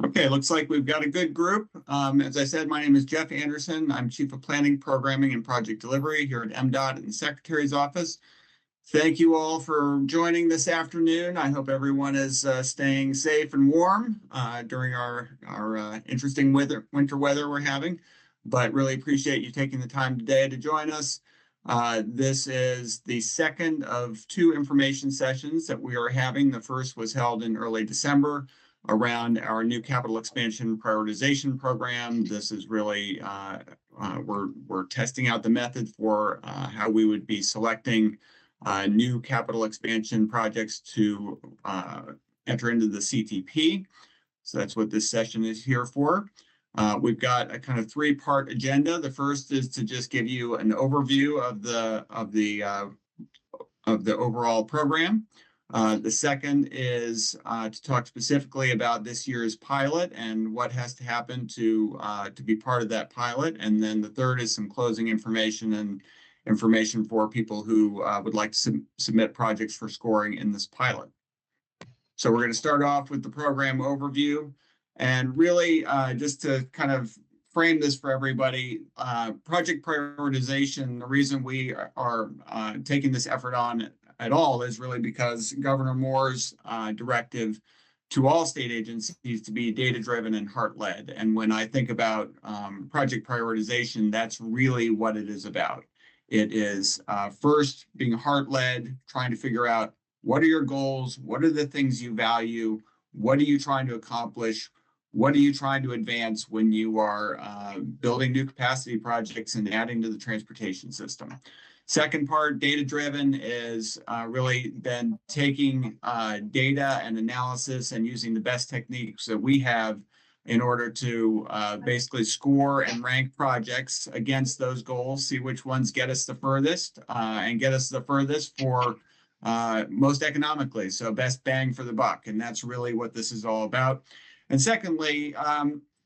Okay, looks like we've got a good group. As I said, my name is Jeff Anderson. I'm Chief of Planning, Programming, and Project Delivery here at MDOT in the Secretary's Office. Thank you all for joining this afternoon. I hope everyone is staying safe and warm during our interesting winter weather we're having, but really appreciate you taking the time today to join us. This is the second of two information sessions that we are having. The first was held in early December around our new capital expansion prioritization program. This is really, we're testing out the method for how we would be selecting new capital expansion projects to enter into the CTP. So that's what this session is here for. We've got a kind of three-part agenda. The first is to just give you an overview of the overall program. The second is to talk specifically about this year's pilot and what has to happen to be part of that pilot. And then the third is some closing information and information for people who would like to submit projects for scoring in this pilot. So we're going to start off with the program overview. And really, just to kind of frame this for everybody, project prioritization, the reason we are taking this effort on at all is really because Governor Moore's directive to all state agencies to be data-driven and heart-led. And when I think about project prioritization, that's really what it is about. It is first being heart-led, trying to figure out what are your goals, what are the things you value, what are you trying to accomplish, what are you trying to advance when you are building new capacity projects and adding to the transportation system. Second part, data-driven, is really then taking data and analysis and using the best techniques that we have in order to basically score and rank projects against those goals, see which ones get us the furthest and get us the furthest for most economically. So best bang for the buck. And that's really what this is all about. And secondly,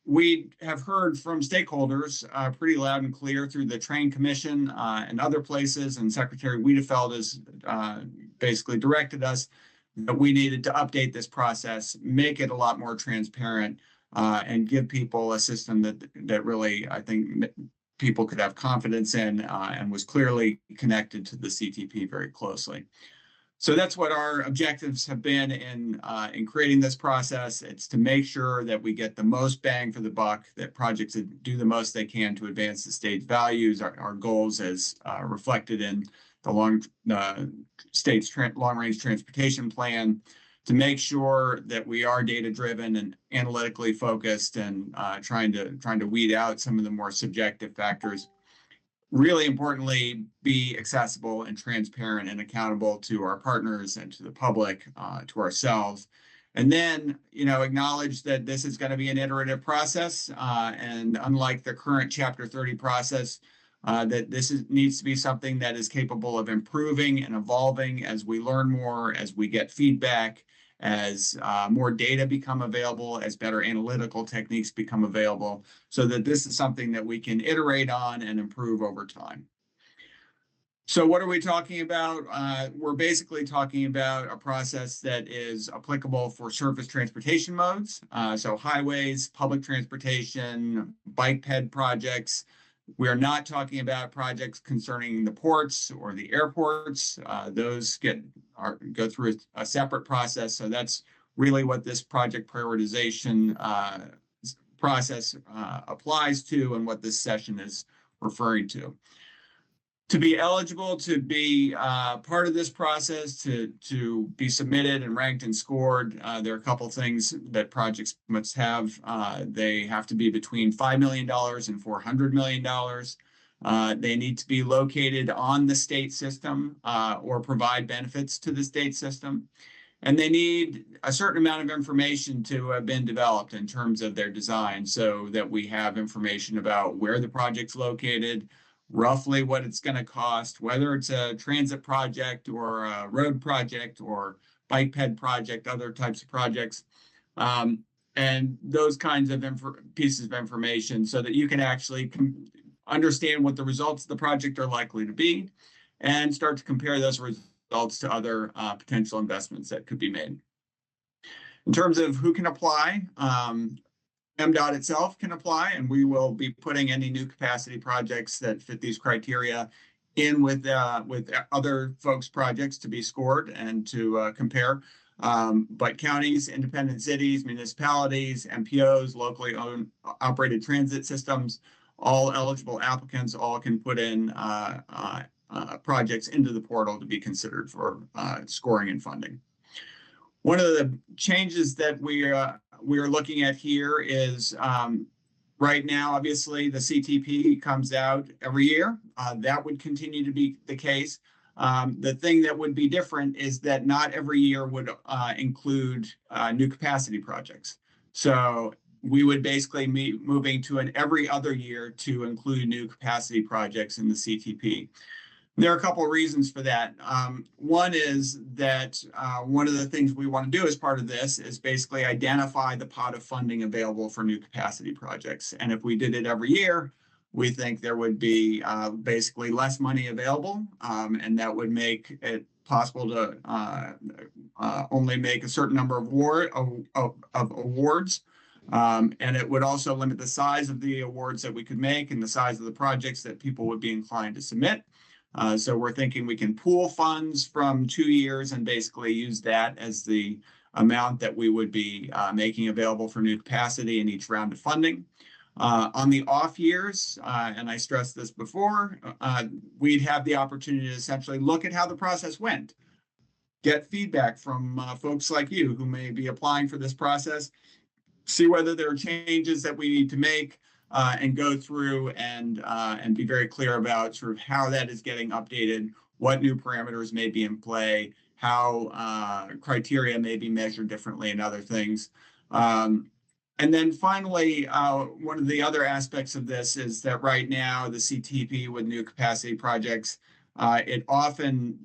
we have heard from stakeholders pretty loud and clear through the Train Commission and other places, and Secretary Wiedefeld has basically directed us that we needed to update this process, make it a lot more transparent, and give people a system that really, I think, people could have confidence in and was clearly connected to the CTP very closely. So that's what our objectives have been in creating this process. It's to make sure that we get the most bang for the buck, that projects do the most they can to advance the state's values, our goals as reflected in the state's long-range transportation plan, to make sure that we are data-driven and analytically focused and trying to weed out some of the more subjective factors. Really importantly, be accessible and transparent and accountable to our partners and to the public, to ourselves. And then, acknowledge that this is going to be an iterative process. And unlike the current Chapter 30 process, that needs to be something that is capable of improving and evolving as we learn more, as we get feedback, as more data become available, as better analytical techniques become available, so that this is something that we can iterate on and improve over time. So what are we talking about? We're basically talking about a process that is applicable for surface transportation modes, so highways, public transportation, bike ped projects. We are not talking about projects concerning the ports or the airports. Those go through a separate process. So that's really what this project prioritization process applies to, and what this session is referring to. To be eligible to be part of this process, to be submitted and ranked and scored, there are a couple of things that projects must have. They have to be between $5 million and $400 million. They need to be located on the state system or provide benefits to the state system. And they need a certain amount of information to have been developed in terms of their design, so that we have information about where the project's located, roughly what it's going to cost, whether it's a transit project or a road project or bike ped project, other types of projects, and those kinds of pieces of information, so that you can actually understand what the results of the project are likely to be and start to compare those results to other potential investments that could be made. In terms of who can apply, MDOT itself can apply, and we will be putting any new capacity projects that fit these criteria in with other folks' projects to be scored and to compare. But counties, independent cities, municipalities, MPOs, locally owned operated transit systems, all eligible applicants, all can put in projects into the portal to be considered for scoring and funding. One of the changes that we are looking at here is right now, obviously, the CTP comes out every year. That would continue to be the case. The thing that would be different is that not every year would include new capacity projects. So we would basically be moving to an every other year to include new capacity projects in the CTP. There are a couple of reasons for that. One is that one of the things we want to do as part of this is basically identify the pot of funding available for new capacity projects. And if we did it every year, we think there would be basically less money available, and that would make it possible to only make a certain number of awards. And it would also limit the size of the awards that we could make and the size of the projects that people would be inclined to submit. So we're thinking we can pool funds from 2 years and basically use that as the amount that we would be making available for new capacity in each round of funding. On the off years, and I stressed this before, we'd have the opportunity to essentially look at how the process went, get feedback from folks like you who may be applying for this process, see whether there are changes that we need to make, and go through and be very clear about sort of how that is getting updated, what new parameters may be in play, how criteria may be measured differently, and other things. And then finally, one of the other aspects of this is that right now the CTP with new capacity projects, it often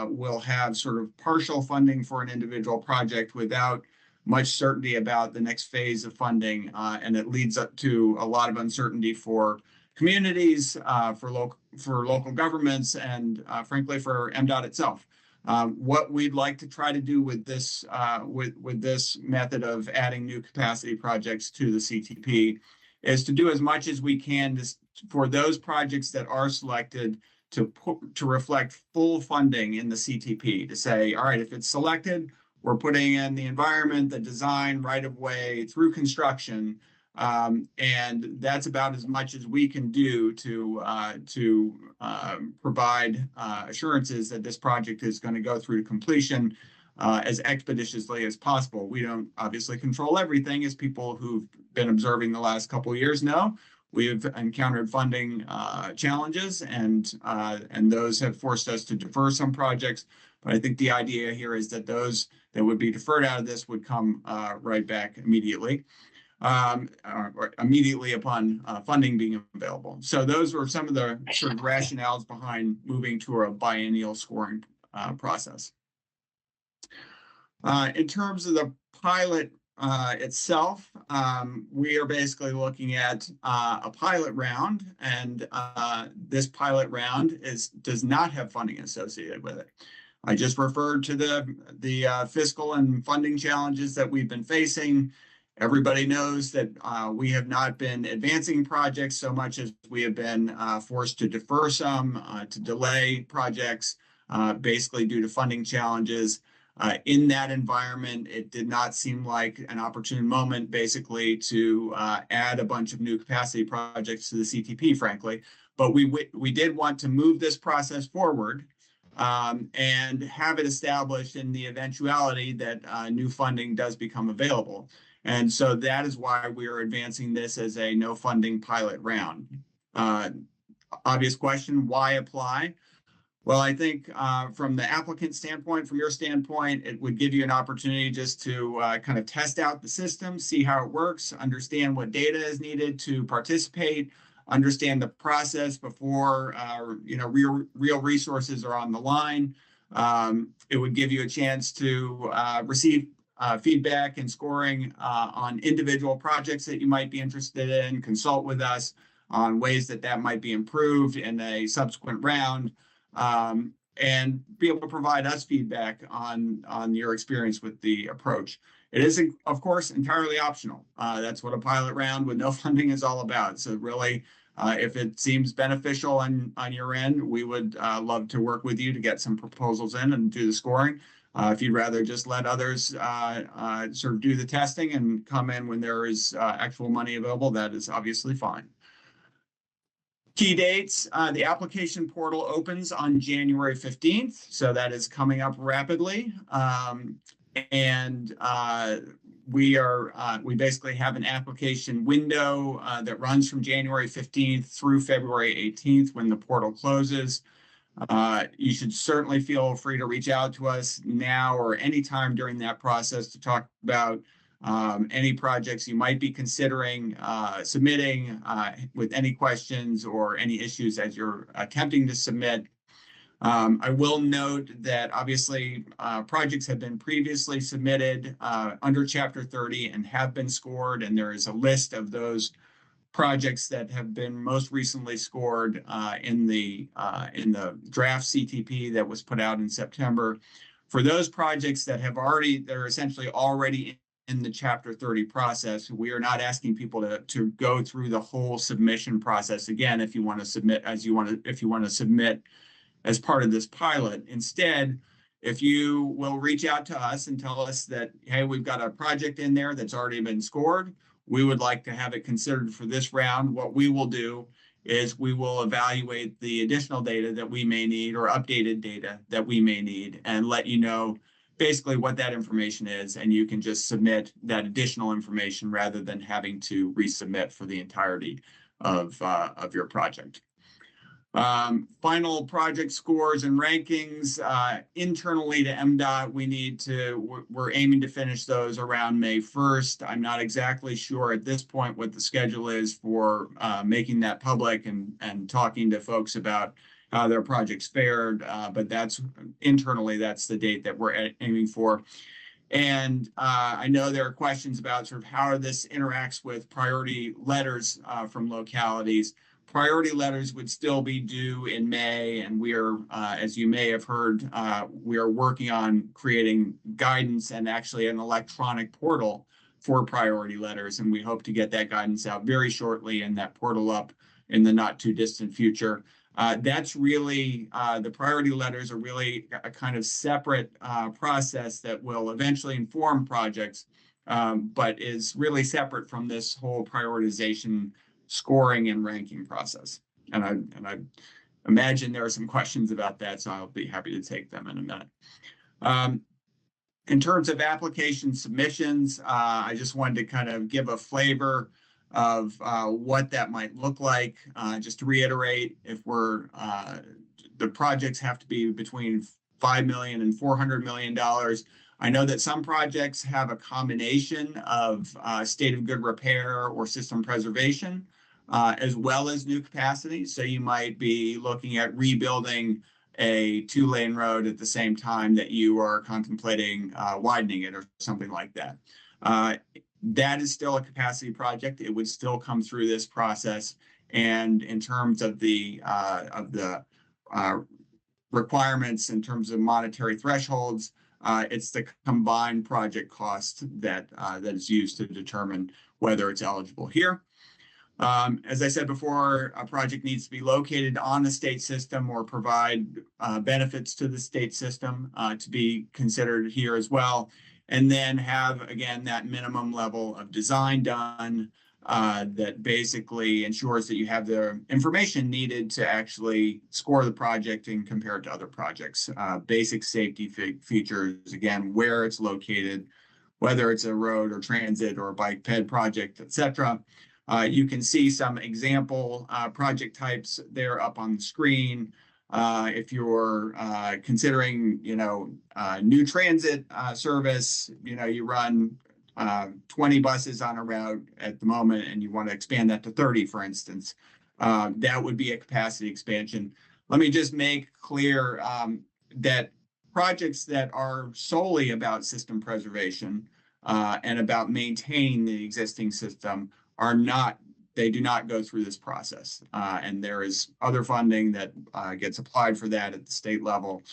will have sort of partial funding for an individual project without much certainty about the next phase of funding, and it leads up to a lot of uncertainty for communities, for local governments, and frankly for MDOT itself. What we'd like to try to do with this method of adding new capacity projects to the CTP is to do as much as we can for those projects that are selected to reflect full funding in the CTP, to say, all right, if it's selected, we're putting in the environment, the design, right of way through construction, and that's about as much as we can do to provide assurances that this project is going to go through to completion as expeditiously as possible. We don't obviously control everything, as people who've been observing the last couple of years know. We've encountered funding challenges, and those have forced us to defer some projects. But I think the idea here is that those that would be deferred out of this would come right back immediately, or immediately upon funding being available. So those were some of the sort of rationales behind moving to a biennial scoring process. In terms of the pilot itself, we are basically looking at a pilot round, and this pilot round does not have funding associated with it. I just referred to the fiscal and funding challenges that we've been facing. Everybody knows that we have not been advancing projects so much as we have been forced to defer some, to delay projects, basically due to funding challenges. In that environment, it did not seem like an opportune moment, basically, to add a bunch of new capacity projects to the CTP, frankly. But we did want to move this process forward and have it established in the eventuality that new funding does become available. And so that is why we are advancing this as a no funding pilot round. Obvious question, why apply? Well, I think from the applicant standpoint, from your standpoint, it would give you an opportunity just to kind of test out the system, see how it works, understand what data is needed to participate, understand the process before real resources are on the line. It would give you a chance to receive feedback and scoring on individual projects that you might be interested in, consult with us on ways that might be improved in a subsequent round, and be able to provide us feedback on your experience with the approach. It is, of course, entirely optional. That's what a pilot round with no funding is all about. So really, if it seems beneficial on your end, we would love to work with you to get some proposals in and do the scoring. If you'd rather just let others sort of do the testing and come in when there is actual money available, that is obviously fine. Key dates, the application portal opens on January 15th, so that is coming up rapidly. And we basically have an application window that runs from January 15th through February 18th when the portal closes. You should certainly feel free to reach out to us now or anytime during that process to talk about any projects you might be considering submitting with any questions or any issues as you're attempting to submit. I will note that obviously projects have been previously submitted under Chapter 30 and have been scored, and there is a list of those projects that have been most recently scored in the draft CTP that was put out in September. For those projects that they're essentially already in the Chapter 30 process, we are not asking people to go through the whole submission process again if you want to submit as part of this pilot. Instead, if you will reach out to us and tell us that, hey, we've got a project in there that's already been scored, we would like to have it considered for this round. What we will do is we will evaluate the additional data that we may need or updated data that we may need and let you know basically what that information is, and you can just submit that additional information rather than having to resubmit for the entirety of your project. Final project scores and rankings internally to MDOT. We're aiming to finish those around May 1st. I'm not exactly sure at this point what the schedule is for making that public and talking to folks about how their projects fared, but internally, that's the date that we're aiming for. And I know there are questions about sort of how this interacts with priority letters from localities. Priority letters would still be due in May, and we are, as you may have heard, we are working on creating guidance and actually an electronic portal for priority letters, and we hope to get that guidance out very shortly and that portal up in the not too distant future. That's really, the priority letters are really a kind of separate process that will eventually inform projects, but is really separate from this whole prioritization scoring and ranking process. And I imagine there are some questions about that, so I'll be happy to take them in a minute. In terms of application submissions, I just wanted to kind of give a flavor of what that might look like. Just to reiterate, the projects have to be between $5 million and $400 million. I know that some projects have a combination of state of good repair or system preservation, as well as new capacity. So you might be looking at rebuilding a 2-lane road at the same time that you are contemplating widening it or something like that. That is still a capacity project. It would still come through this process. And in terms of the requirements, in terms of monetary thresholds, it's the combined project cost that is used to determine whether it's eligible here. As I said before, a project needs to be located on the state system or provide benefits to the state system to be considered here as well. And then have, again, that minimum level of design done that basically ensures that you have the information needed to actually score the project and compare it to other projects. Basic safety features, again, where it's located, whether it's a road or transit or a bike ped project, etc. You can see some example project types there up on the screen. If you're considering, new transit service, you run 20 buses on a route at the moment and you want to expand that to 30, for instance, that would be a capacity expansion. Let me just make clear that projects that are solely about system preservation and about maintaining the existing system they do not go through this process. And there is other funding that gets applied for that at the state level.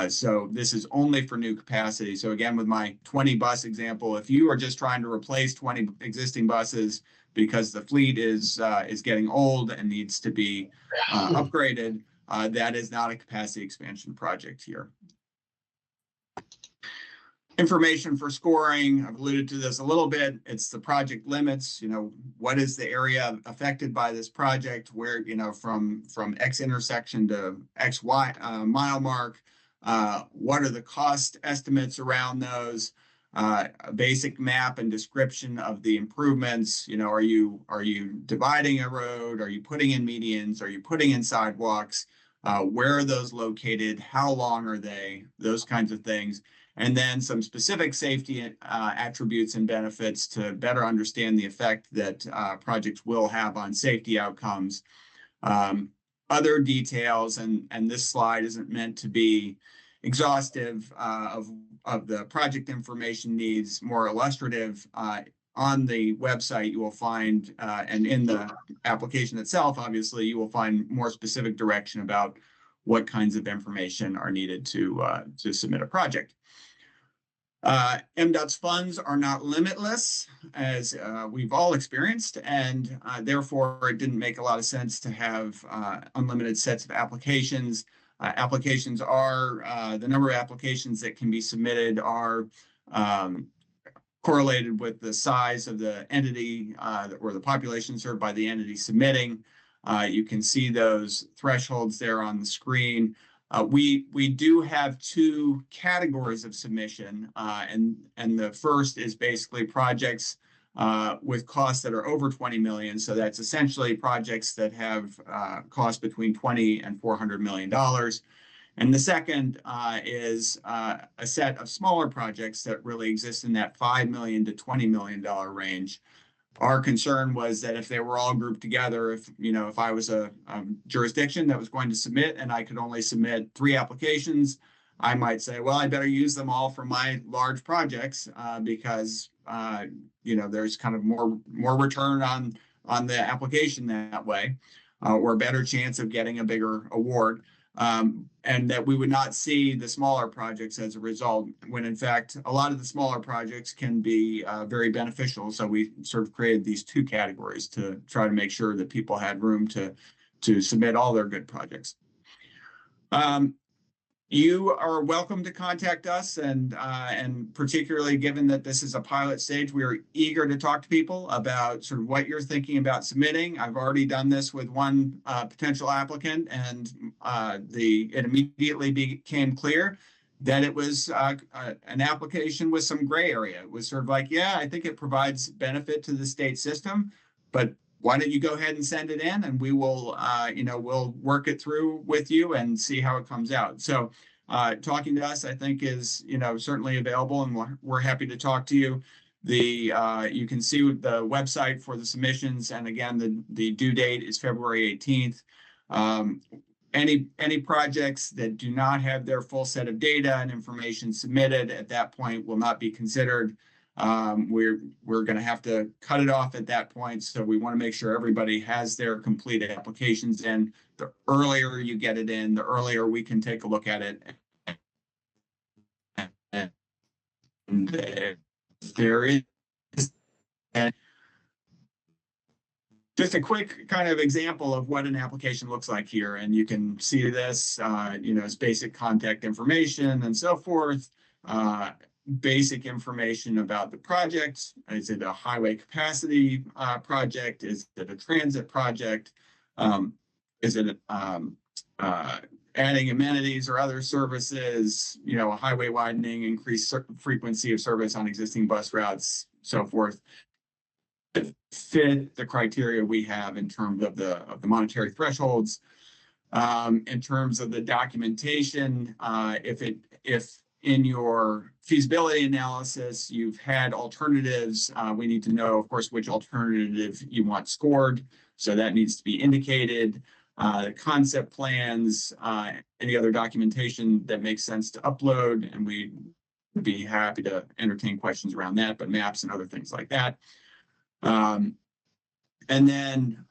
So this is only for new capacity. So again, with my 20 bus example, if you are just trying to replace 20 existing buses because the fleet is getting old and needs to be upgraded, that is not a capacity expansion project here. Information for scoring, I've alluded to this a little bit. It's the project limits, what is the area affected by this project, where, from X intersection to X mile mark, what are the cost estimates around those, a basic map and description of the improvements. Are you dividing a road? Are you putting in medians? Are you putting in sidewalks? Where are those located? How long are they? Those kinds of things. And then some specific safety attributes and benefits to better understand the effect that projects will have on safety outcomes. Other details, and this slide isn't meant to be exhaustive of the project information needs, more illustrative. On the website, you will find, and in the application itself, obviously, you will find more specific direction about what kinds of information are needed to submit a project. MDOT's funds are not limitless, as we've all experienced, and therefore it didn't make a lot of sense to have unlimited sets of applications. Applications are, the number of applications that can be submitted are correlated with the size of the entity or the population served by the entity submitting. You can see those thresholds there on the screen. We do have two categories of submission, and the first is basically projects with costs that are over 20 million. So that's essentially projects that have costs between 20 and $400 million. And the second is a set of smaller projects that really exist in that $5 million to $20 million range. Our concern was that if they were all grouped together, if I was a jurisdiction that was going to submit and I could only submit 3 applications, I might say, well, I better use them all for my large projects because there's kind of more return on the application that way, or a better chance of getting a bigger award. And that we would not see the smaller projects as a result, when in fact, a lot of the smaller projects can be very beneficial. So we sort of created these two categories to try to make sure that people had room to submit all their good projects. You are welcome to contact us, and particularly given that this is a pilot stage, we are eager to talk to people about sort of what you're thinking about submitting. I've already done this with one potential applicant, and it immediately became clear that it was an application with some gray area. It was sort of like, yeah, I think it provides benefit to the state system, but why don't you go ahead and send it in, and we will, we'll work it through with you and see how it comes out. So talking to us, I think, is, certainly available, and we're happy to talk to you. You can see the website for the submissions, and again, the due date is February 18th. Any projects that do not have their full set of data and information submitted at that point will not be considered. We're going to have to cut it off at that point. So we want to make sure everybody has their completed applications in. The earlier you get it in, the earlier we can take a look at it. And there is just a quick kind of example of what an application looks like here. And you can see this, as basic contact information and so forth. Basic information about the project. Is it a highway capacity project? Is it a transit project? Is it adding amenities or other services? Highway widening, increased frequency of service on existing bus routes, so forth. That fit the criteria we have in terms of the monetary thresholds. In terms of the documentation, if in your feasibility analysis, you've had alternatives. We need to know, of course, which alternative you want scored. So that needs to be indicated. The concept plans, any other documentation that makes sense to upload. And we would be happy to entertain questions around that, but maps and other things like that. And then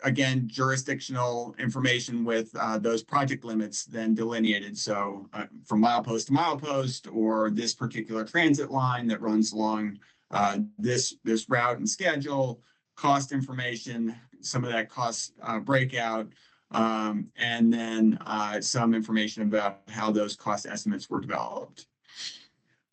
again, jurisdictional information with those project limits then delineated. So from milepost to milepost, or this particular transit line that runs along this route and schedule, cost information, some of that cost breakout, and then some information about how those cost estimates were developed.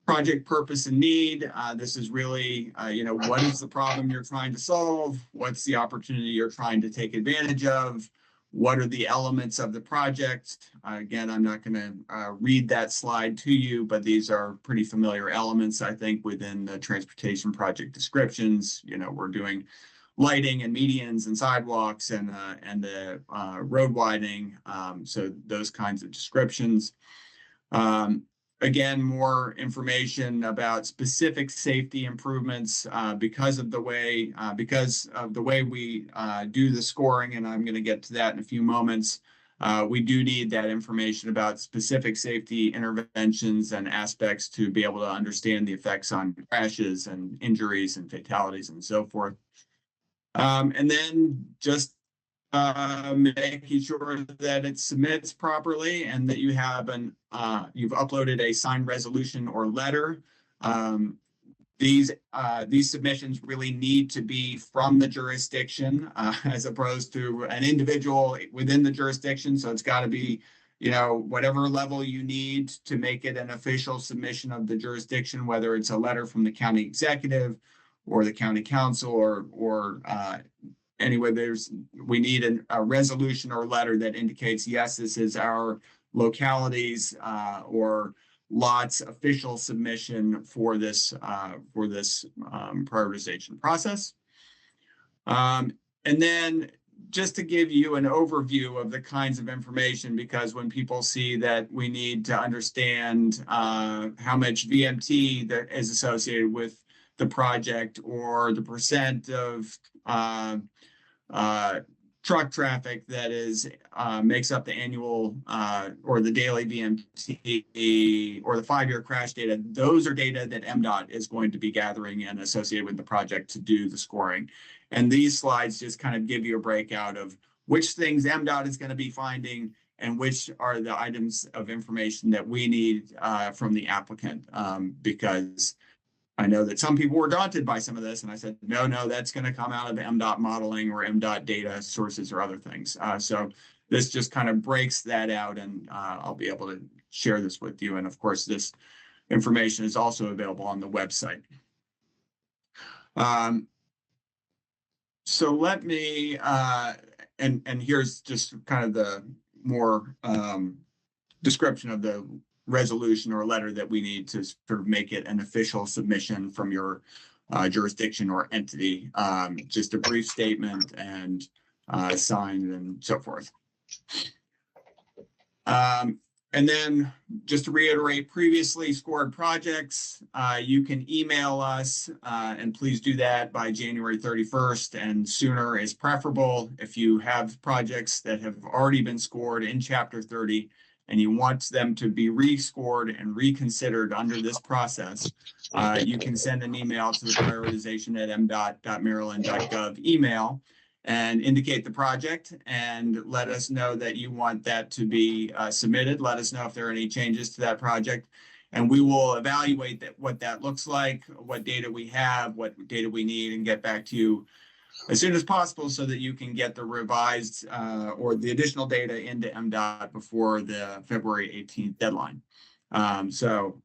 Project purpose and need. This is really, what is the problem you're trying to solve? What's the opportunity you're trying to take advantage of? What are the elements of the project? Again, I'm not going to read that slide to you, but these are pretty familiar elements, I think, within the transportation project descriptions. We're doing lighting and medians and sidewalks and the road widening. So those kinds of descriptions. Again, more information about specific safety improvements because of the way we do the scoring, and I'm going to get to that in a few moments. We do need that information about specific safety interventions and aspects to be able to understand the effects on crashes and injuries and fatalities and so forth. And then just making sure that it submits properly and that you've uploaded a signed resolution or letter. These submissions really need to be from the jurisdiction as opposed to an individual within the jurisdiction. So it's got to be, whatever level you need to make it an official submission of the jurisdiction, whether it's a letter from the county executive or the county council or anyway, we need a resolution or letter that indicates, yes, this is our locality's or lot's official submission for this prioritization process. And then just to give you an overview of the kinds of information, because when people see that we need to understand how much VMT that is associated with the project or the percent of truck traffic that makes up the annual or the daily VMT or the 5-year crash data. Those are data that MDOT is going to be gathering and associated with the project to do the scoring. And these slides just kind of give you a breakout of which things MDOT is going to be finding and which are the items of information that we need from the applicant, because I know that some people were daunted by some of this, and I said, no, that's going to come out of MDOT modeling or MDOT data sources or other things. So this just kind of breaks that out, and I'll be able to share this with you. And of course, this information is also available on the website. So let me, and here's just kind of the more description of the resolution or letter that we need to sort of make it an official submission from your jurisdiction or entity. Just a brief statement and signed and so forth. And then just to reiterate previously scored projects, you can email us and please do that by January 31st, and sooner is preferable. If you have projects that have already been scored in Chapter 30 and you want them to be rescored and reconsidered under this process, you can send an email to the prioritization@mdot.maryland.gov email and indicate the project and let us know that you want that to be submitted. Let us know if there are any changes to that project, and we will evaluate what that looks like, what data we have, what data we need, and get back to you as soon as possible so that you can get the revised or the additional data into MDOT before the February 18th deadline. So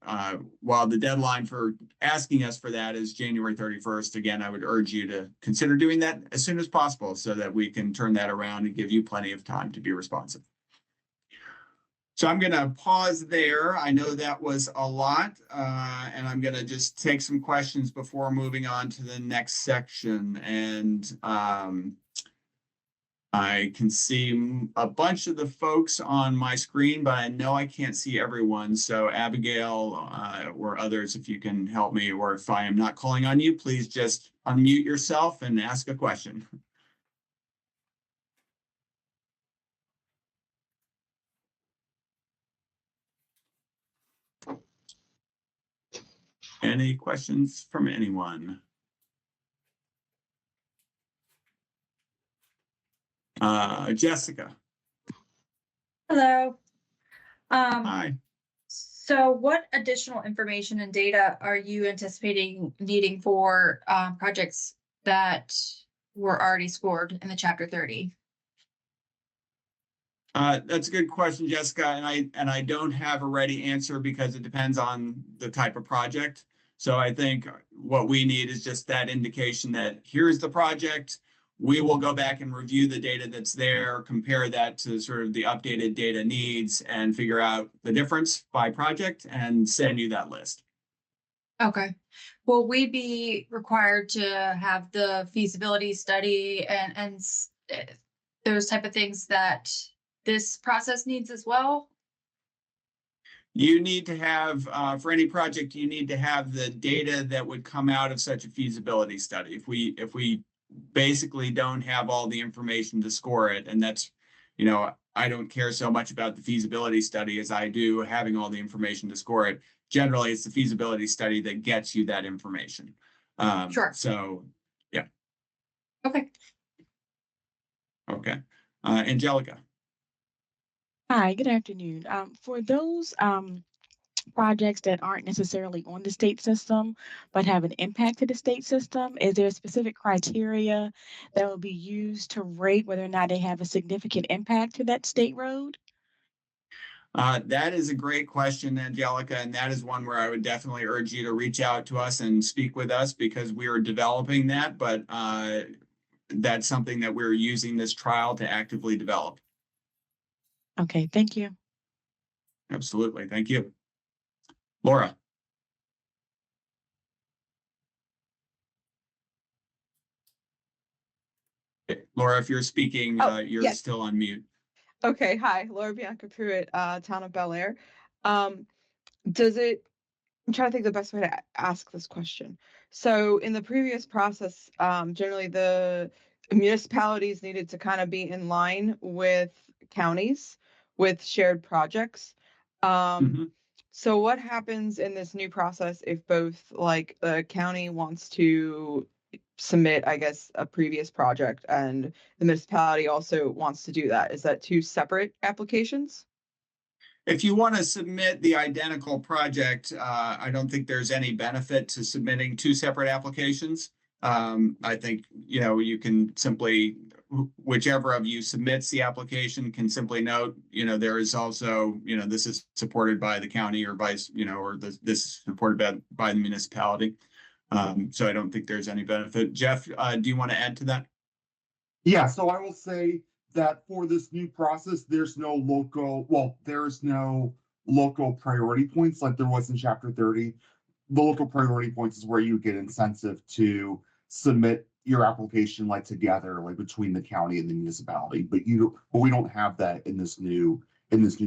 while the deadline for asking us for that is January 31st, again, I would urge you to consider doing that as soon as possible so that we can turn that around and give you plenty of time to be responsive. So I'm going to pause there. I know that was a lot, and I'm going to just take some questions before moving on to the next section. And I can see a bunch of the folks on my screen, but I know I can't see everyone. So Abigail or others, if you can help me, or if I am not calling on you, please just unmute yourself and ask a question. Any questions from anyone? Jessica. Hello. Hi. So what additional information and data are you anticipating needing for projects that were already scored in the Chapter 30? That's a good question, Jessica, and I don't have a ready answer because it depends on the type of project. So I think what we need is just that indication that here's the project. We will go back and review the data that's there, compare that to sort of the updated data needs, and figure out the difference by project and send you that list. Okay. Will we be required to have the feasibility study and those type of things that this process needs as well? You need to have, for any project, you need to have the data that would come out of such a feasibility study. If we basically don't have all the information to score it, and that's, I don't care so much about the feasibility study as I do having all the information to score it. Generally, it's the feasibility study that gets you that information. Sure. So, yeah. Okay. Okay. Angelica. Hi, good afternoon. For those projects that aren't necessarily on the state system but have an impact to the state system, is there a specific criteria that will be used to rate whether or not they have a significant impact to that state road? That is a great question, Angelica, and that is one where I would definitely urge you to reach out to us and speak with us because we are developing that, but that's something that we're using this trial to actively develop. Okay, thank you. Absolutely. Thank you. Laura. Laura, if you're speaking, you're yes. still on mute. Okay. Hi, Laura Bianca Pruitt, Town of Bel Air. Does it? I'm trying to think the best way to ask this question. So, in the previous process, generally the municipalities needed to kind of be in line with counties with shared projects. Mhm. So, what happens in this new process if both, like, the county wants to submit, I guess, a previous project and the municipality also wants to do that? Is that two separate applications? If you want to submit the identical project, I don't think there's any benefit to submitting two separate applications. I think, you can simply, whichever of you submits the application can simply note, there is also, this is supported by the county or this is supported by the municipality. So I don't think there's any benefit. Jeff, do you want to add to that? Yeah, so I will say that for this new process, there's no local priority points like there was in Chapter 30. The local priority points is where you get incentive to submit your application like together, like between the county and the municipality. But we don't have that in this new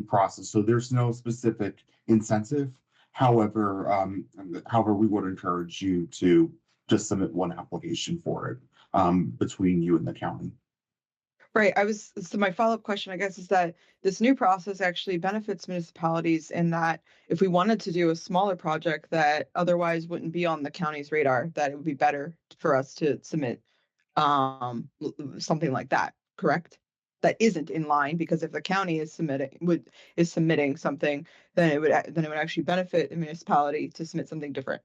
process. So there's no specific incentive. However, we would encourage you to just submit one application for it between you and the county. Right. So my follow-up question, I guess, is that this new process actually benefits municipalities in that if we wanted to do a smaller project that otherwise wouldn't be on the county's radar, that it would be better for us to submit something like that, correct? That isn't in line, because if the county is submitting something, then it would actually benefit the municipality to submit something different.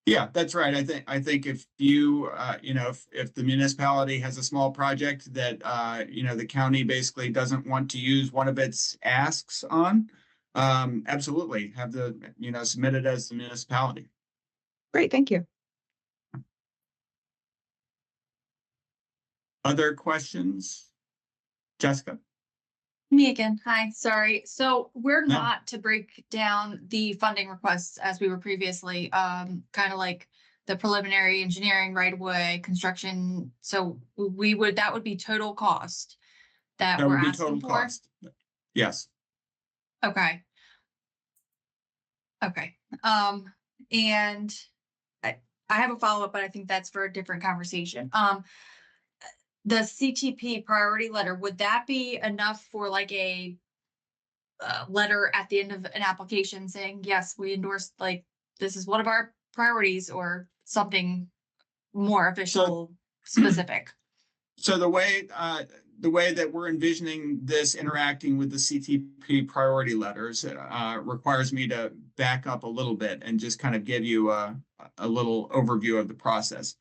Yeah, that's right. I think if you, if the municipality has a small project that, the county basically doesn't want to use one of its asks on, absolutely have submit it as the municipality. Great, thank you. Other questions? Jessica? Me again. Hi, sorry. So we're No. not to break down the funding requests as we were previously, kind of like the preliminary engineering right away construction. So that would be total cost that That we're would be asking total for. cost. Yes. Okay. Okay. And I have a follow-up, but I think that's for a different conversation. The CTP priority letter, would that be enough for like a letter at the end of an application saying, yes, we endorse, like, this is one of our priorities, or something more official, specific? So the way that we're envisioning this interacting with the CTP priority letters requires me to back up a little bit and just kind of give you a little overview of the process.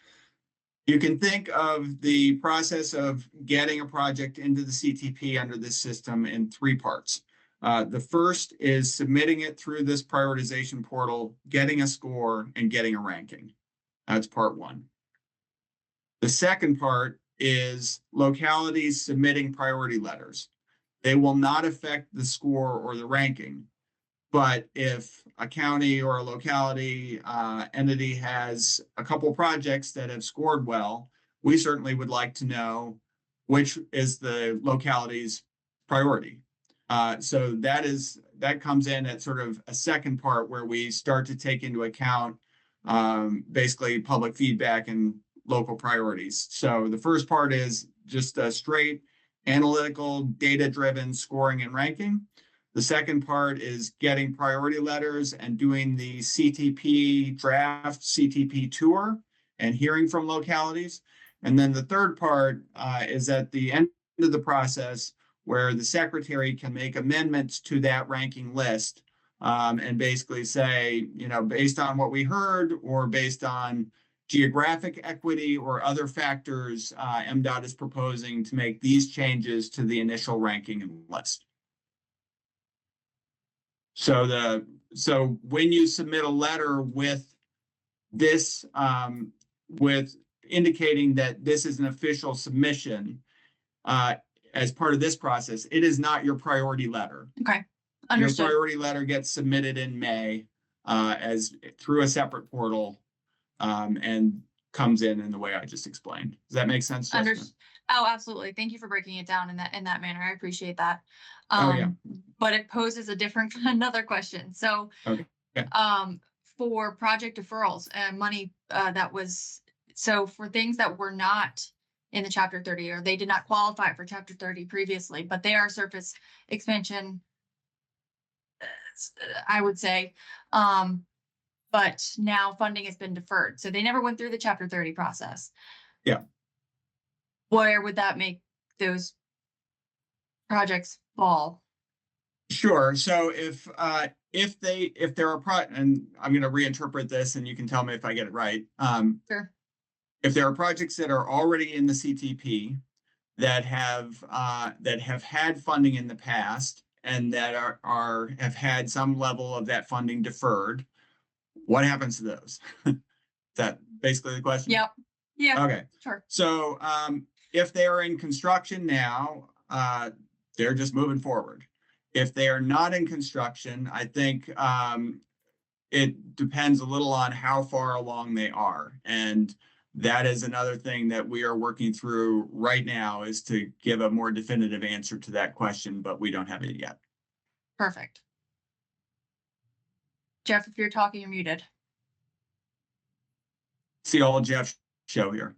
You can think of the process of getting a project into the CTP under this system in three parts. The first is submitting it through this prioritization portal, getting a score, and getting a ranking. That's part one. The second part is localities submitting priority letters. They will not affect the score or the ranking, but if a county or a locality entity has a couple projects that have scored well, we certainly would like to know which is the locality's priority. So that comes in at sort of a second part where we start to take into account basically public feedback and local priorities. So the first part is just a straight analytical, data-driven scoring and ranking. The second part is getting priority letters and doing the CTP draft, CTP tour, and hearing from localities. And then the third part is at the end of the process where the secretary can make amendments to that ranking list and basically say, based on what we heard or based on geographic equity or other factors, MDOT is proposing to make these changes to the initial ranking and list. So when you submit a letter with this, with indicating that this is an official submission, as part of this process, it is not your priority letter. Okay, understood. Your priority letter gets submitted in May as through a separate portal and comes in the way I just explained. Does that make sense, Jessica? Oh, absolutely. Thank you for breaking it down in that manner. I appreciate that. Oh, yeah. But it poses another question. So, Okay. for project deferrals and money for things that were not in the Chapter 30 or they did not qualify for Chapter 30 previously, but they are surface expansion, I would say. But now funding has been deferred. So they never went through the Chapter 30 process. Yeah. Where would that make those projects fall? Sure. So if there are and I'm going to reinterpret this and you can tell me if I get it right. Sure. If there are projects that are already in the CTP that have had funding in the past and that have had some level of that funding deferred, what happens to those? Is that basically the question? Yep. Yeah. Okay. Sure. So if they are in construction now, they're just moving forward. If they are not in construction, I think it depends a little on how far along they are. And that is another thing that we are working through right now, is to give a more definitive answer to that question, but we don't have it yet. Perfect. Jeff, if you're talking, you're muted. See old Jeff show here.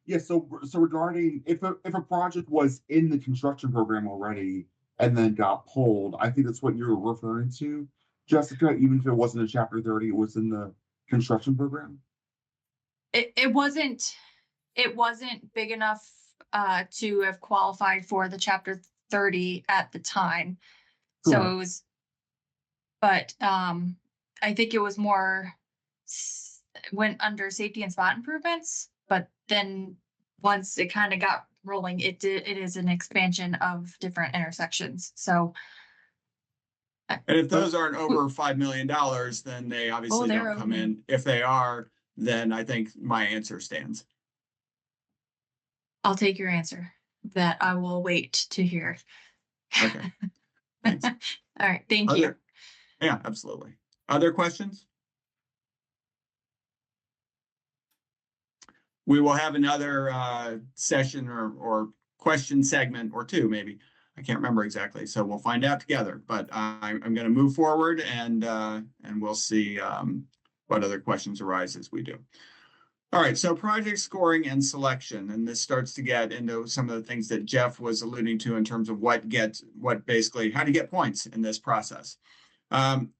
Yeah, so regarding if a project was in the construction program already and then got pulled, I think that's what you're referring to, Jessica. Even if it wasn't a Chapter 30, it was in the construction program. It wasn't big enough to have qualified for the Chapter 30 at the time. So Correct. it was, but I think it was more went under safety and spot improvements, but then once it kind of got rolling, it is an expansion of different intersections. So And if those aren't over $5 million, then they obviously they're don't come over. in. If they are, then I think my answer stands. I'll take your answer. That I will wait to hear. Okay. Thanks. All right. Thank you. Yeah, absolutely. Other questions? We will have another session or question segment or two, maybe. I can't remember exactly, so we'll find out together. But I'm going to move forward and we'll see what other questions arise as we do. All right, so project scoring and selection, and this starts to get into some of the things that Jeff was alluding to in terms of how to get points in this process.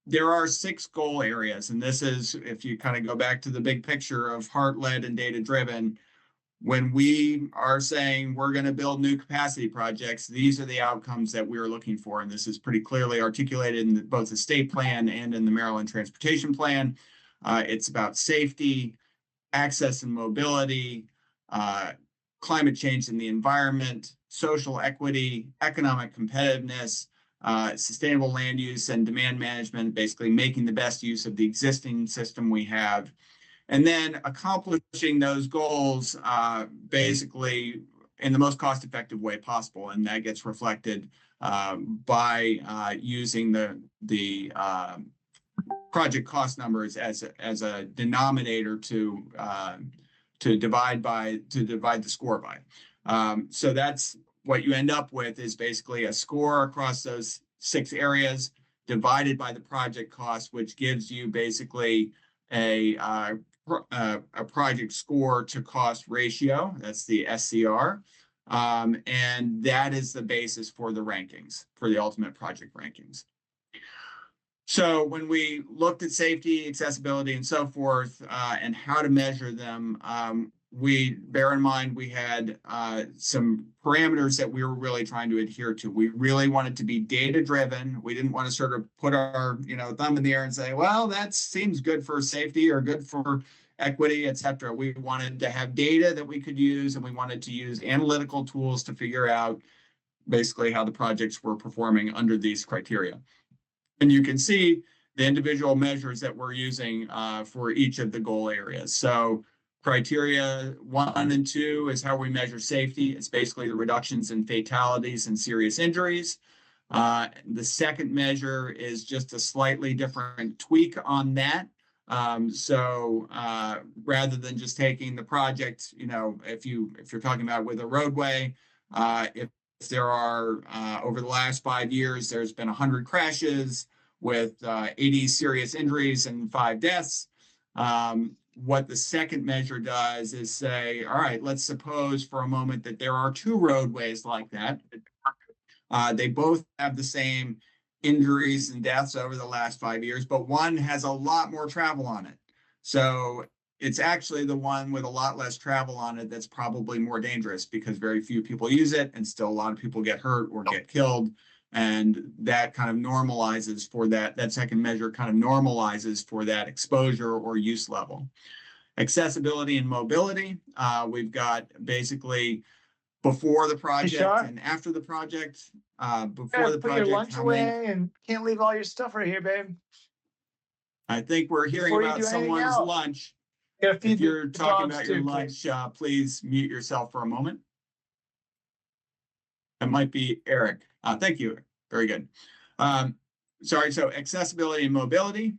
There are 6 goal areas, and this is, if you kind of go back to the big picture of heart-led and data-driven, when we are saying we're going to build new capacity projects, these are the outcomes that we're looking for. And this is pretty clearly articulated in both the state plan and in the Maryland Transportation Plan. It's about safety, access and mobility, climate change in the environment, social equity, economic competitiveness, sustainable land use and demand management, basically making the best use of the existing system we have. And then accomplishing those goals basically in the most cost-effective way possible. And that gets reflected by using the project cost numbers as a denominator to divide the score by. So that's what you end up with is basically a score across those 6 areas divided by the project cost, which gives you basically a project score to cost ratio. That's the SCR. And that is the basis for the rankings, for the ultimate project rankings. So when we looked at safety, accessibility, and so forth, and how to measure them, we bear in mind we had some parameters that we were really trying to adhere to. We really wanted to be data-driven. We didn't want to sort of put our thumb in the air and say, well, that seems good for safety or good for equity, et cetera. We wanted to have data that we could use, and we wanted to use analytical tools to figure out basically how the projects were performing under these criteria. And you can see the individual measures that we're using for each of the goal areas. So criteria 1 and 2 is how we measure safety. It's basically the reductions in fatalities and serious injuries. The second measure is just a slightly different tweak on that. So rather than just taking the project, if you're talking about with a roadway, if there are over the last 5 years, there's been 100 crashes with 80 serious injuries and 5 deaths. What the second measure does is say, all right, let's suppose for a moment that there are 2 roadways like that. They both have the same injuries and deaths over the last 5 years, but one has a lot more travel on it. So it's actually the one with a lot less travel on it that's probably more dangerous because very few people use it and still a lot of people get hurt or get killed. And that kind of normalizes for that second measure kind of normalizes for that exposure or use level. Accessibility and mobility, we've got basically before the project and after the project. Before the project, put your lunch away and can't leave all your stuff right here, babe. I think we're hearing Before you about do anything someone's else. lunch. Gotta feed If you're the talking dogs about your too, lunch, please mute yourself for a moment. That might be Eric. Thank you. Very good. Sorry, so accessibility and mobility.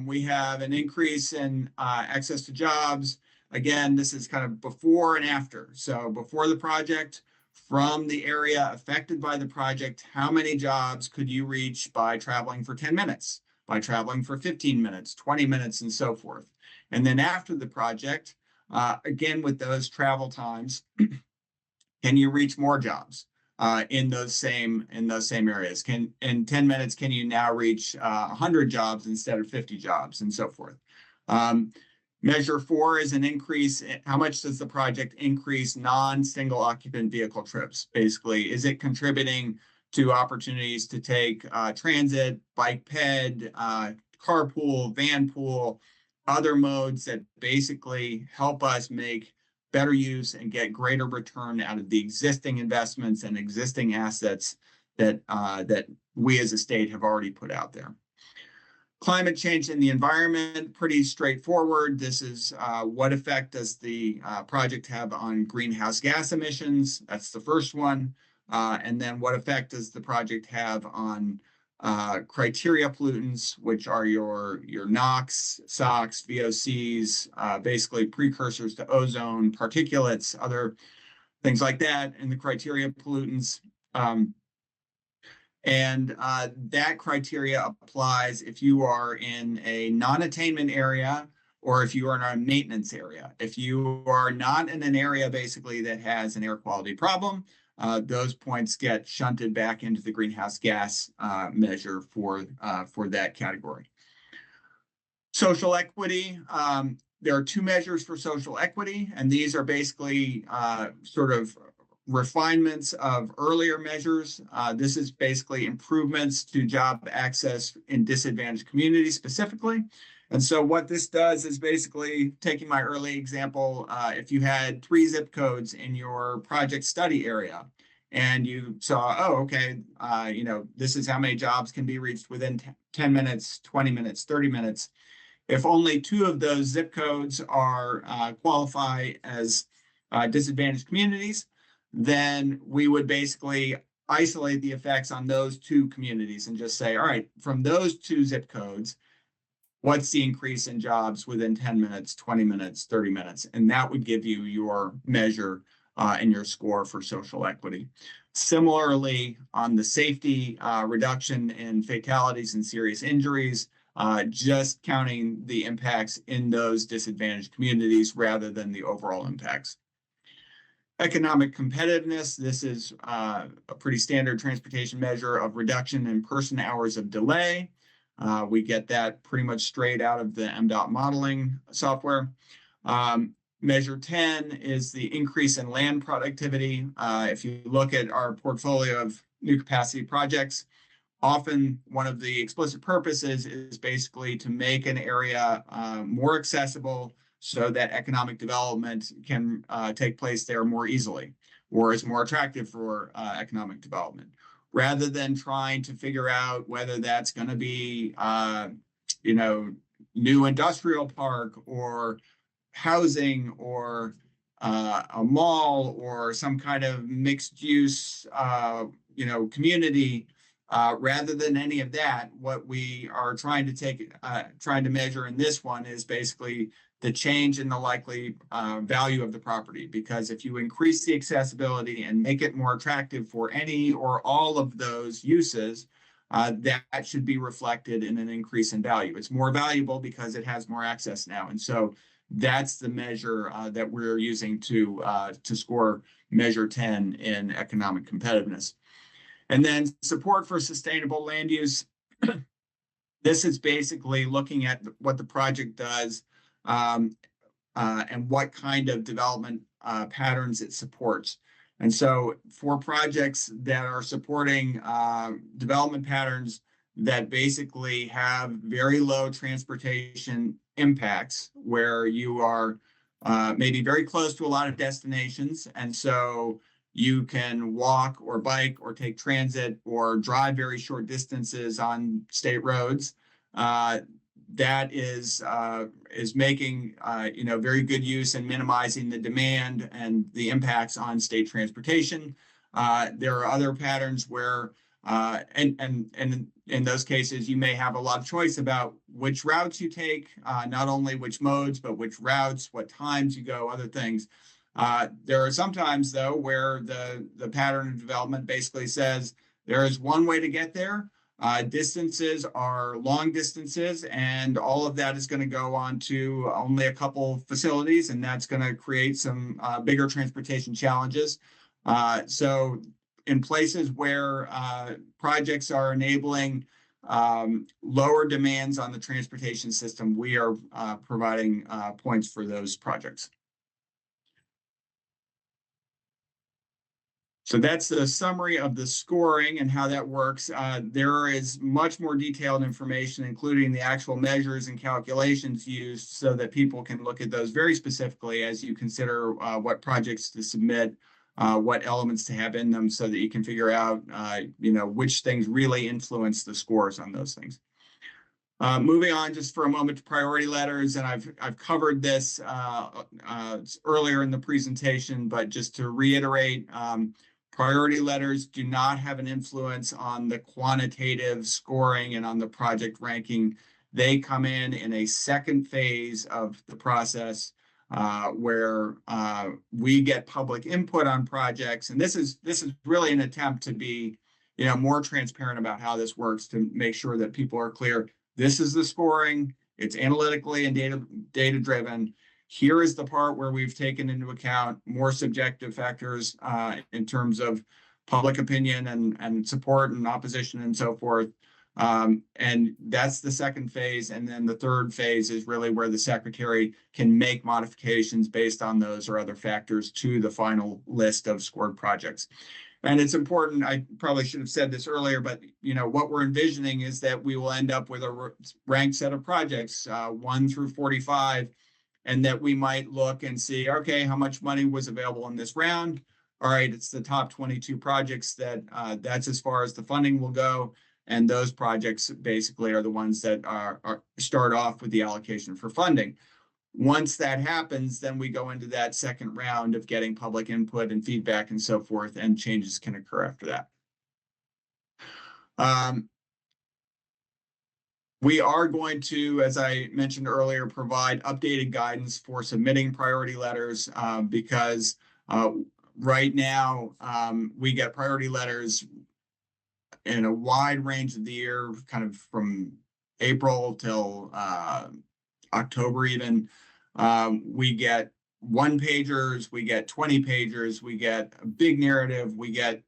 We have an increase in access to jobs. Again, this is kind of before and after. So before the project, from the area affected by the project, how many jobs could you reach by traveling for 10 minutes, by traveling for 15 minutes, 20 minutes, and so forth. And then after the project, again, with those travel times, can you reach more jobs in those same areas? In 10 minutes, can you now reach 100 jobs instead of 50 jobs, and so forth? Measure 4 is an increase. How much does the project increase non-single occupant vehicle trips? Basically, is it contributing to opportunities to take transit, bike ped, carpool, van pool, other modes that basically help us make better use and get greater return out of the existing investments and existing assets that we as a state have already put out there. Climate change in the environment, pretty straightforward. This is what effect does the project have on greenhouse gas emissions? That's the first one. And then what effect does the project have on criteria pollutants, which are your NOx, SOx, VOCs, basically precursors to ozone, particulates, other things like that, and the criteria pollutants. And that criteria applies if you are in a non-attainment area or if you are in a maintenance area. If you are not in an area basically that has an air quality problem, those points get shunted back into the greenhouse gas measure for that category. Social equity. there are two measures for social equity, and these are basically sort of refinements of earlier measures. This is basically improvements to job access in disadvantaged communities specifically. And so what this does is basically taking my early example, if you had 3 zip codes in your project study area and you saw, oh, okay, this is how many jobs can be reached within 10 minutes, 20 minutes, 30 minutes. If only 2 of those zip codes are qualify as disadvantaged communities, then we would basically isolate the effects on those 2 communities and just say, all right, from those 2 zip codes, what's the increase in jobs within 10 minutes, 20 minutes, 30 minutes? And that would give you your measure and your score for social equity. Similarly, on the safety reduction in fatalities and serious injuries, just counting the impacts in those disadvantaged communities rather than the overall impacts. Economic competitiveness, this is a pretty standard transportation measure of reduction in person hours of delay. We get that pretty much straight out of the MDOT modeling software. Measure 10 is the increase in land productivity. If you look at our portfolio of new capacity projects, often one of the explicit purposes is basically to make an area more accessible so that economic development can take place there more easily or is more attractive for economic development. Rather than trying to figure out whether that's going to be, new industrial park or housing or a mall or some kind of mixed use, community. Rather than any of that, what we are trying to measure in this one is basically the change in the likely value of the property. Because if you increase the accessibility and make it more attractive for any or all of those uses, that should be reflected in an increase in value. It's more valuable because it has more access now. And so that's the measure that we're using to score measure 10 in economic competitiveness. And then support for sustainable land use. This is basically looking at what the project does and what kind of development patterns it supports. And so for projects that are supporting development patterns that basically have very low transportation impacts, where you are maybe very close to a lot of destinations, and so you can walk or bike or take transit or drive very short distances on state roads. That is making very good use and minimizing the demand and the impacts on state transportation. There are other patterns where and in those cases you may have a lot of choice about which routes you take, not only which modes but which routes, what times you go, other things. There are sometimes, though, where the pattern of development basically says there is one way to get there. Distances are long distances, and all of that is going to go on to only a couple facilities, and that's going to create some bigger transportation challenges. So in places where projects are enabling lower demands on the transportation system, we are providing points for those projects. So that's the summary of the scoring and how that works. There is much more detailed information, including the actual measures and calculations used, so that people can look at those very specifically as you consider what projects to submit, what elements to have in them, so that you can figure out, which things really influence the scores on those things. Moving on just for a moment to priority letters, and I've covered this earlier in the presentation, but just to reiterate, priority letters do not have an influence on the quantitative scoring and on the project ranking. They come in a second phase of the process where we get public input on projects. And this is really an attempt to be more transparent about how this works, to make sure that people are clear. This is the scoring. It's analytically and data driven. Here is the part where we've taken into account more subjective factors in terms of public opinion and support and opposition and so forth. And that's the second phase. And then the third phase is really where the secretary can make modifications based on those or other factors to the final list of scored projects. And it's important, I probably should have said this earlier, but what we're envisioning is that we will end up with a ranked set of projects, 1 through 45, and that we might look and see, okay, how much money was available in this round? All right, it's the top 22 projects that's as far as the funding will go. And those projects basically are the ones that start off with the allocation for funding. Once that happens, then we go into that second round of getting public input and feedback and so forth, and changes can occur after that. We are going to, as I mentioned earlier, provide updated guidance for submitting priority letters because right now we get priority letters in a wide range of the year, kind of from April till October even. We get 1-pagers, we get 20-pagers, we get a big narrative, we get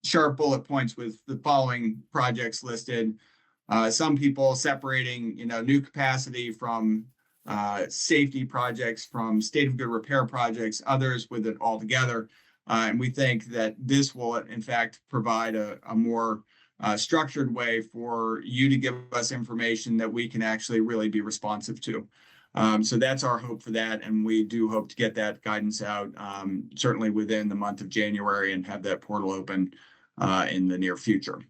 sharp bullet points with the following projects listed. Some people separating, new capacity from safety projects, from state of good repair projects, others with it all together. And we think that this will, in fact, provide a more structured way for you to give us information that we can actually really be responsive to. So that's our hope for that. And we do hope to get that guidance out certainly within the month of January and have that portal open in the near future.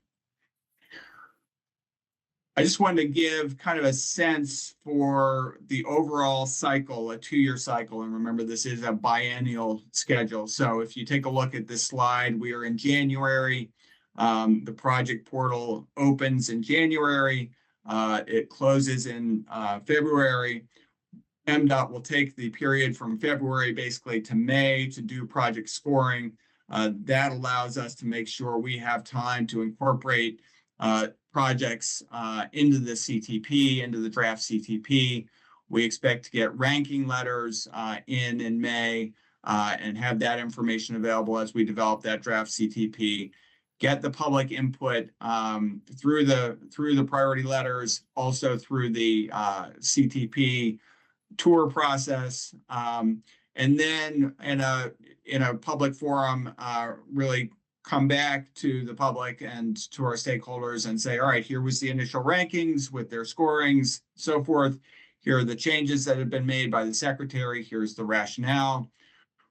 I just wanted to give kind of a sense for the overall cycle, a 2-year cycle. And remember, this is a biennial schedule. So if you take a look at this slide, we are in January. The project portal opens in January. It closes in February. MDOT will take the period from February basically to May to do project scoring. That allows us to make sure we have time to incorporate projects into the CTP, into the draft CTP. We expect to get ranking letters in May and have that information available as we develop that draft CTP. Get the public input through the priority letters, also through the CTP tour process, and then in a public forum, really come back to the public and to our stakeholders and say, all right, here was the initial rankings with their scorings, so forth. Here are the changes that have been made by the secretary. Here's the rationale.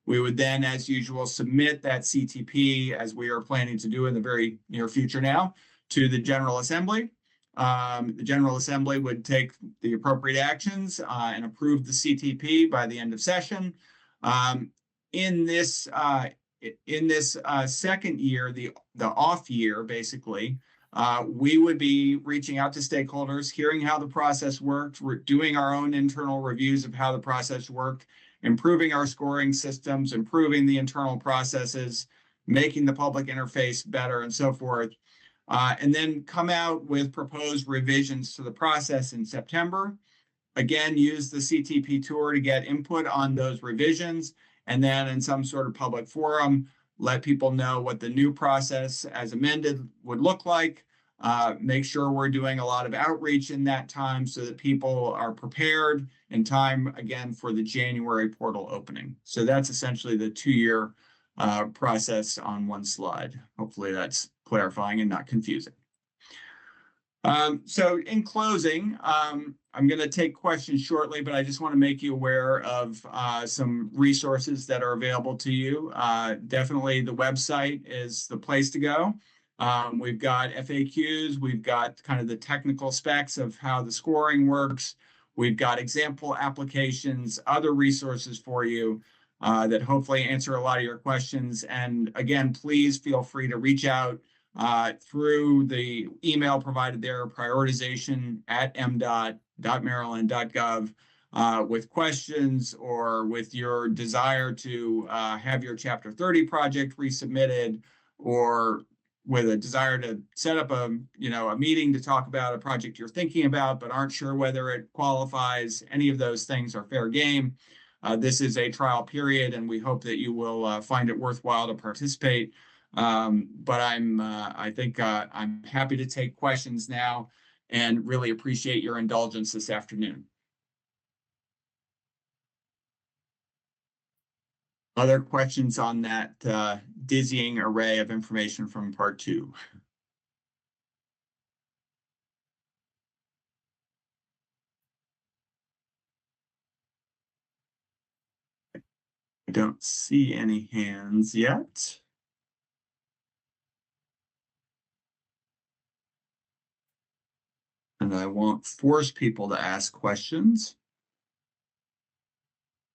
We would then, as usual, submit that CTP, as we are planning to do in the very near future now, to the General Assembly. The General Assembly would take the appropriate actions and approve the CTP by the end of session. In this second year, the off year, basically, we would be reaching out to stakeholders, hearing how the process worked, doing our own internal reviews of how the process worked, improving our scoring systems, improving the internal processes, making the public interface better, and so forth. And then come out with proposed revisions to the process in September. Again, use the CTP tour to get input on those revisions. And then in some sort of public forum, let people know what the new process as amended would look like. Make sure we're doing a lot of outreach in that time so that people are prepared in time, again, for the January portal opening. So that's essentially the 2-year process on one slide. Hopefully that's clarifying and not confusing. So in closing, I'm going to take questions shortly, but I just want to make you aware of some resources that are available to you. Definitely the website is the place to go. We've got FAQs, we've got kind of the technical specs of how the scoring works. We've got example applications, other resources for you that hopefully answer a lot of your questions. And again, please feel free to reach out through the email provided there, prioritization@mdot.maryland.gov, with questions or with your desire to have your Chapter 30 project resubmitted, or with a desire to set up a meeting to talk about a project you're thinking about but aren't sure whether it qualifies. Any of those things are fair game. This is a trial period, and we hope that you will find it worthwhile to participate. But I think I'm happy to take questions now and really appreciate your indulgence this afternoon. Other questions on that dizzying array of information from part 2? I don't see any hands yet. And I won't force people to ask questions.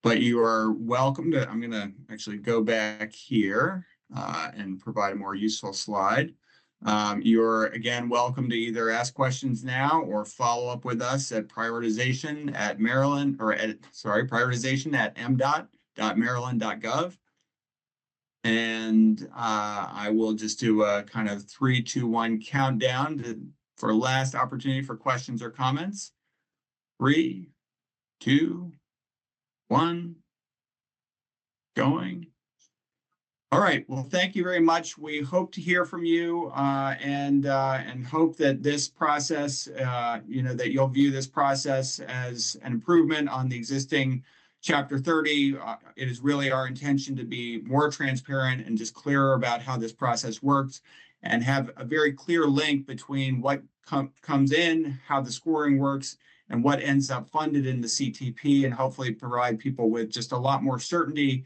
But you are welcome to, I'm going to actually go back here and provide a more useful slide. You're again welcome to either ask questions now or follow up with us at prioritization at Maryland, or prioritization at MDOT.maryland.gov. And I will just do a kind of 3, 2, 1 countdown for last opportunity for questions or comments. 3, 2, 1, going. All right. Well, thank you very much. We hope to hear from you and hope that this process, that you'll view this process as an improvement on the existing Chapter 30. It is really our intention to be more transparent and just clearer about how this process works and have a very clear link between what comes in, how the scoring works, and what ends up funded in the CTP, and hopefully provide people with just a lot more certainty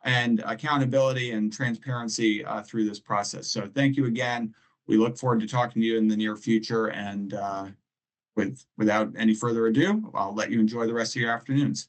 and accountability and transparency through this process. So thank you again. We look forward to talking to you in the near future. And without any further ado, I'll let you enjoy the rest of your afternoons.